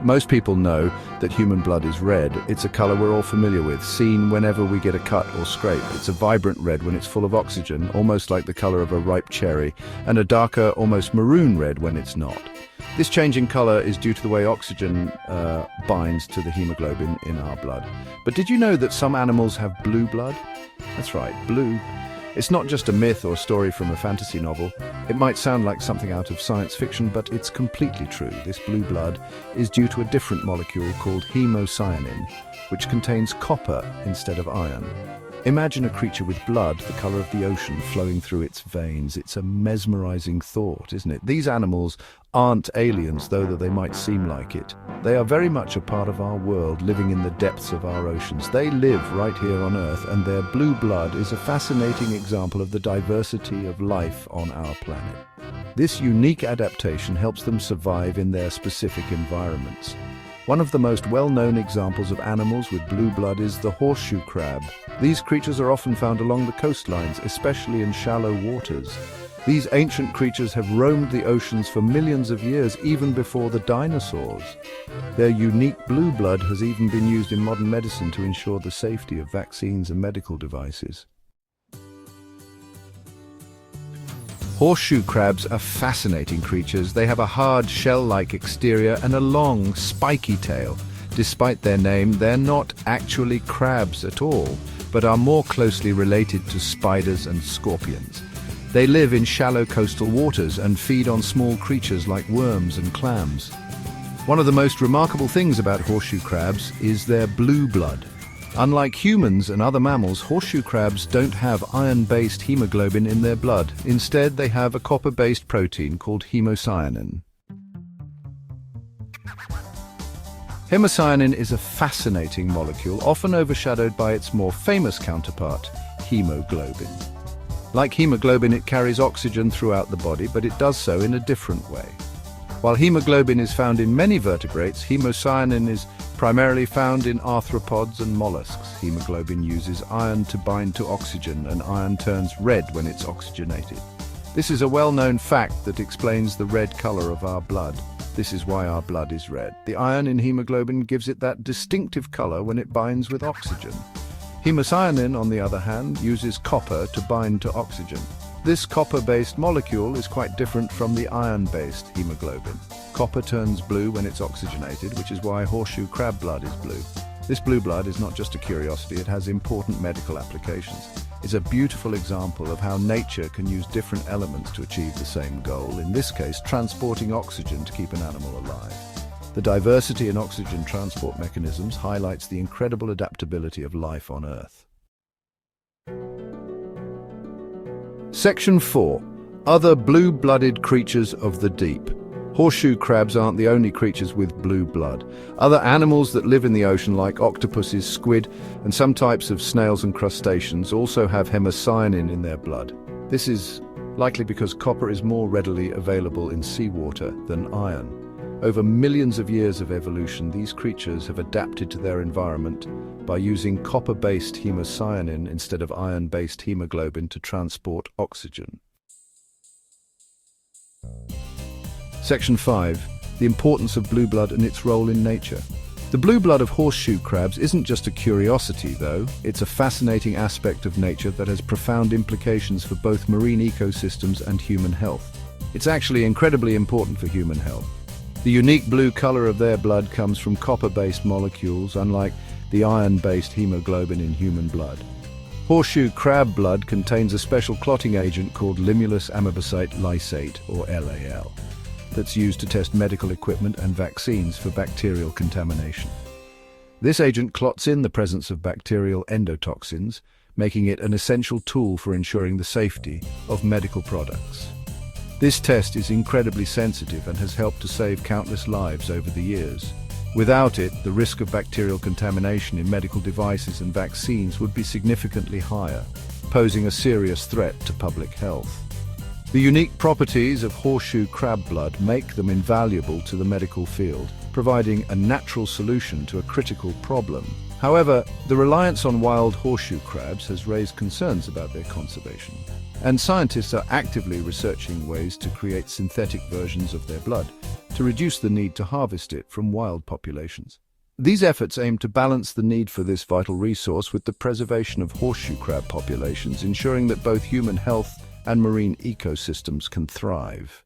Most people know that human blood is red. It's a color we're all familiar with, seen whenever we get a cut or scrape. It's a vibrant red when it's full of oxygen, almost like the color of a ripe cherry, and a darker, almost maroon red when it's not. This change in color is due to the way oxygen binds to the hemoglobin in our blood. But did you know that some animals have blue blood? That's right, blue. It's not just a myth or a story from a fantasy novel. It might sound like something out of science fiction, but it's completely true. This blue blood is due to a different molecule called hemocyanin, which contains copper instead of iron. Imagine a creature with blood, the color of the ocean, flowing through its veins. It's a mesmerizing thought, isn't it? These animals aren't aliens, though they might seem like it. They are very much a part of our world, living in the depths of our oceans. They live right here on Earth, and their blue blood is a fascinating example of the diversity of life on our planet. This unique adaptation helps them survive in their specific environments. One of the most well-known examples of animals with blue blood is the horseshoe crab. These creatures are often found along the coastlines, especially in shallow waters. These ancient creatures have roamed the oceans for millions of years, even before the dinosaurs. Their unique blue blood has even been used in modern medicine to ensure the safety of vaccines and medical devices. Horseshoe crabs are fascinating creatures. They have a hard shell-like exterior and a long, spiky tail. Despite their name, they're not actually crabs at all, but are more closely related to spiders and scorpions. They live in shallow coastal waters and feed on small creatures like worms and clams. One of the most remarkable things about horseshoe crabs is their blue blood. Unlike humans and other mammals, horseshoe crabs don't have iron-based hemoglobin in their blood. Instead, they have a copper-based protein called hemocyanin. Hemocyanin is a fascinating molecule, often overshadowed by its more famous counterpart, hemoglobin. Like hemoglobin, it carries oxygen throughout the body, but it does so in a different way. While hemoglobin is found in many vertebrates, hemocyanin is primarily found in arthropods and mollusks. Hemoglobin uses iron to bind to oxygen, and iron turns red when it's oxygenated. This is a well-known fact that explains the red color of our blood. This is why our blood is red. The iron in hemoglobin gives it that distinctive color when it binds with oxygen. Hemocyanin, on the other hand, uses copper to bind to oxygen. This copper-based molecule is quite different from the iron-based hemoglobin. Copper turns blue when it's oxygenated, which is why horseshoe crab blood is blue. This blue blood is not just a curiosity, it has important medical applications. It's a beautiful example of how nature can use different elements to achieve the same goal, in this case, transporting oxygen to keep an animal alive. The diversity in oxygen transport mechanisms highlights the incredible adaptability of life on Earth. Section 4. Other blue-blooded creatures of the deep. Horseshoe crabs aren't the only creatures with blue blood. Other animals that live in the ocean, like octopuses, squid, and some types of snails and crustaceans, also have hemocyanin in their blood. This is likely because copper is more readily available in seawater than iron. Over millions of years of evolution, these creatures have adapted to their environment by using copper-based hemocyanin instead of iron-based hemoglobin to transport oxygen. Section 5. The importance of blue blood and its role in nature. The blue blood of horseshoe crabs isn't just a curiosity, though. It's a fascinating aspect of nature that has profound implications for both marine ecosystems and human health. It's actually incredibly important for human health. The unique blue color of their blood comes from copper-based molecules, unlike the iron-based hemoglobin in human blood. Horseshoe crab blood contains a special clotting agent called limulus amebasate lysate, or LAL, that's used to test medical equipment and vaccines for bacterial contamination. This agent clots in the presence of bacterial endotoxins, making it an essential tool for ensuring the safety of medical products. This test is incredibly sensitive and has helped to save countless lives over the years. Without it, the risk of bacterial contamination in medical devices and vaccines would be significantly higher, posing a serious threat to public health. The unique properties of horseshoe crab blood make them invaluable to the medical field, providing a natural solution to a critical problem. However, the reliance on wild horseshoe crabs has raised concerns about their conservation, and scientists are actively researching ways to create synthetic versions of their blood to reduce the need to harvest it from wild populations. These efforts aim to balance the need for this vital resource with the preservation of horseshoe crab populations, ensuring that both human health and marine ecosystems can thrive.